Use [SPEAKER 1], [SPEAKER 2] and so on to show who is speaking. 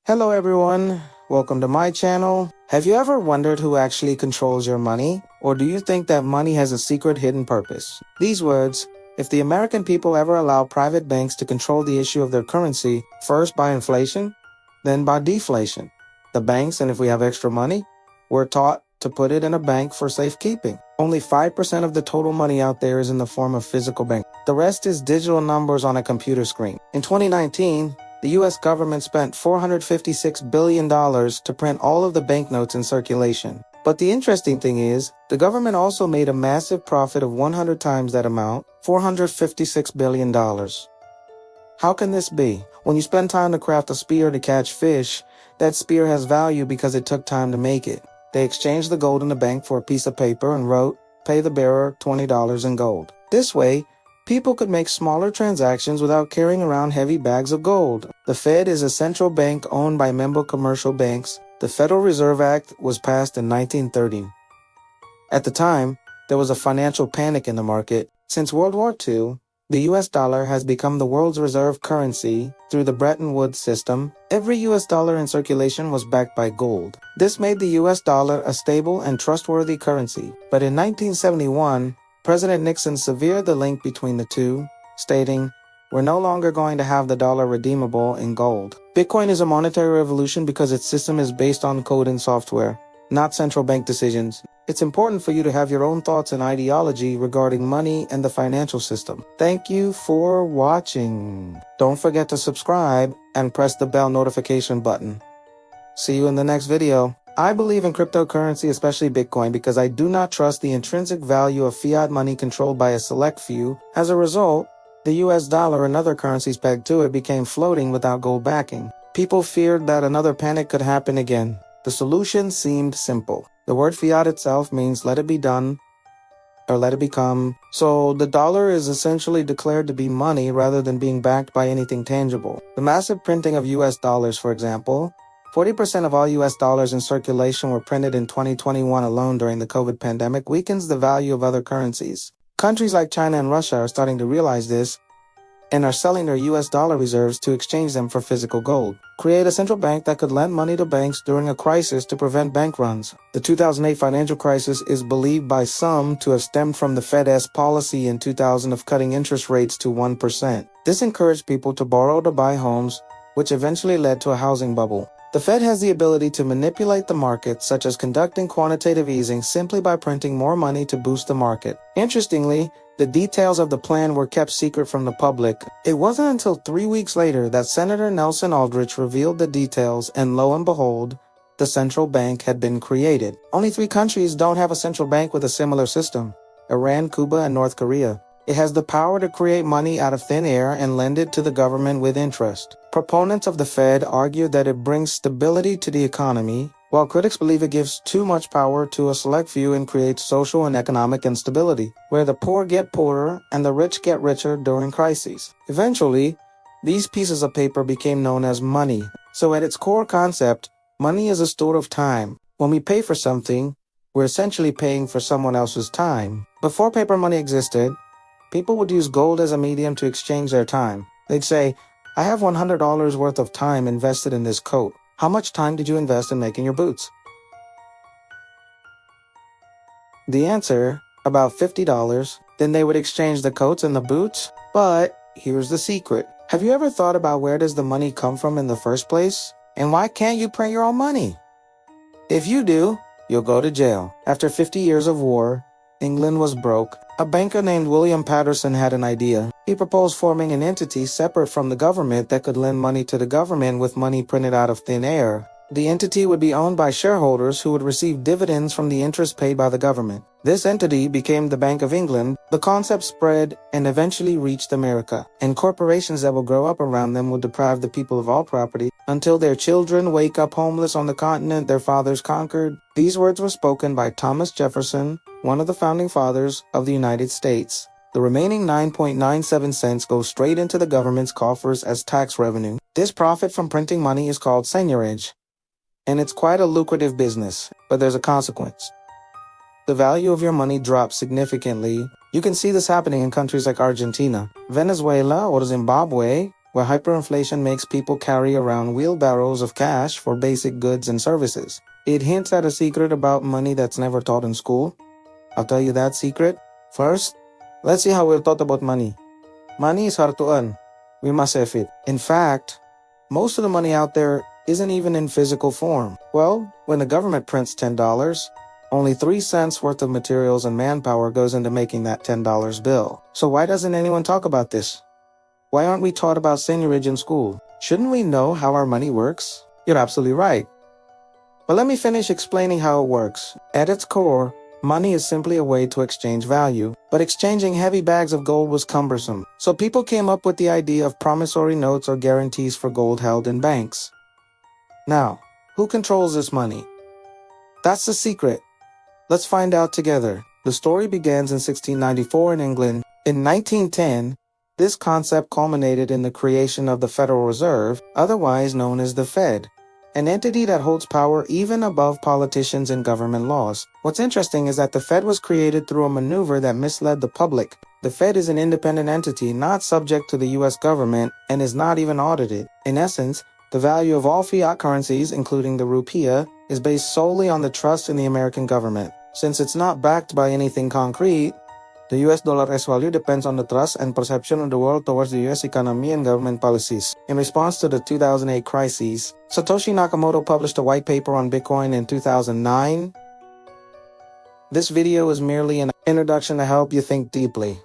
[SPEAKER 1] Hello everyone, welcome to my channel. Have you ever wondered who actually controls your money? Or do you think that money has a secret hidden purpose? These words, if the American people ever allow private banks to control the issue of their currency, first by inflation, then by deflation. The banks, and if we have extra money, we're taught to put it in a bank for safekeeping. Only 5% of the total money out there is in the form of physical bank. The rest is digital numbers on a computer screen. In 2019, the U.S. government spent $456 billion to print all of the banknotes in circulation. But the interesting thing is, the government also made a massive profit of 100 times that amount, $456 billion. How can this be? When you spend time to craft a spear to catch fish, that spear has value because it took time to make it. They exchanged the gold in the bank for a piece of paper and wrote, "Pay the bearer $20 in gold." This way, people could make smaller transactions without carrying around heavy bags of gold. The Fed is a central bank owned by member commercial banks. The Federal Reserve Act was passed in 1930. At the time, there was a financial panic in the market. Since World War II, the US dollar has become the world's reserve currency through the Bretton Woods system. Every US dollar in circulation was backed by gold. This made the US dollar a stable and trustworthy currency. But in 1971, President Nixon severed the link between the two, stating, "We're no longer going to have the dollar redeemable in gold." Bitcoin is a monetary revolution because its system is based on code and software, not central bank decisions. It's important for you to have your own thoughts and ideology regarding money and the financial system. Thank you for watching. Don't forget to subscribe and press the bell notification button. See you in the next video. I believe in cryptocurrency, especially Bitcoin, because I do not trust the intrinsic value of fiat money controlled by a select few. As a result, the US dollar and other currencies pegged to it became floating without gold backing. People feared that another panic could happen again. The solution seemed simple. The word fiat itself means let it be done or let it become. So the dollar is essentially declared to be money rather than being backed by anything tangible. The massive printing of US dollars, for example, 40% of all US dollars in circulation were printed in 2021 alone during the COVID pandemic, weakens the value of other currencies. Countries like China and Russia are starting to realize this and are selling their US dollar reserves to exchange them for physical gold. Create a central bank that could lend money to banks during a crisis to prevent bank runs. The 2008 financial crisis is believed by some to have stemmed from the Fed's policy in 2000 of cutting interest rates to 1%. This encouraged people to borrow to buy homes, which eventually led to a housing bubble. The Fed has the ability to manipulate the market, such as conducting quantitative easing simply by printing more money to boost the market. Interestingly, the details of the plan were kept secret from the public. It wasn't until 3 weeks later that Senator Nelson Aldrich revealed the details, and lo and behold, the central bank had been created. Only 3 countries don't have a central bank with a similar system: Iran, Cuba, and North Korea. It has the power to create money out of thin air and lend it to the government with interest. Proponents of the Fed argue that it brings stability to the economy, while critics believe it gives too much power to a select few and creates social and economic instability, where the poor get poorer and the rich get richer during crises. Eventually, these pieces of paper became known as money. So at its core concept, money is a store of time. When we pay for something, we're essentially paying for someone else's time. Before paper money existed, people would use gold as a medium to exchange their time. They'd say, "I have $100 worth of time invested in this coat. How much time did you invest in making your boots?" The answer, about $50. Then they would exchange the coats and the boots. But here's the secret. Have you ever thought about where does the money come from in the first place? And why can't you print your own money? If you do, you'll go to jail. After 50 years of war, England was broke. A banker named William Patterson had an idea. He proposed forming an entity separate from the government that could lend money to the government with money printed out of thin air. The entity would be owned by shareholders who would receive dividends from the interest paid by the government. This entity became the Bank of England. The concept spread and eventually reached America, and corporations that will grow up around them will deprive the people of all property until their children wake up homeless on the continent their fathers conquered. These words were spoken by Thomas Jefferson, one of the founding fathers of the United States. The remaining 9.97 cents go straight into the government's coffers as tax revenue. This profit from printing money is called seigniorage, and it's quite a lucrative business, but there's a consequence. The value of your money drops significantly. You can see this happening in countries like Argentina, Venezuela, or Zimbabwe, where hyperinflation makes people carry around wheelbarrows of cash for basic goods and services. It hints at a secret about money that's never taught in school. I'll tell you that secret. First, let's see how we're taught about money. Money is hard to earn. We must have it. In fact, most of the money out there isn't even in physical form. Well, when the government prints $10, only 3 cents worth of materials and manpower goes into making that $10 bill. So why doesn't anyone talk about this? Why aren't we taught about seigniorage in school? Shouldn't we know how our money works? You're absolutely right. But let me finish explaining how it works. At its core, money is simply a way to exchange value, but exchanging heavy bags of gold was cumbersome. So people came up with the idea of promissory notes or guarantees for gold held in banks. Now, who controls this money? That's the secret. Let's find out together. The story begins in 1694 in England. In 1910, this concept culminated in the creation of the Federal Reserve, otherwise known as the Fed, an entity that holds power even above politicians and government laws. What's interesting is that the Fed was created through a maneuver that misled the public. The Fed is an independent entity, not subject to the US government, and is not even audited. In essence, the value of all fiat currencies, including the rupiah, is based solely on the trust in the American government. Since it's not backed by anything concrete, the US dollar's value depends on the trust and perception of the world towards the US economy and government policies. In response to the 2008 crises, Satoshi Nakamoto published a white paper on Bitcoin in 2009. This video is merely an introduction to help you think deeply.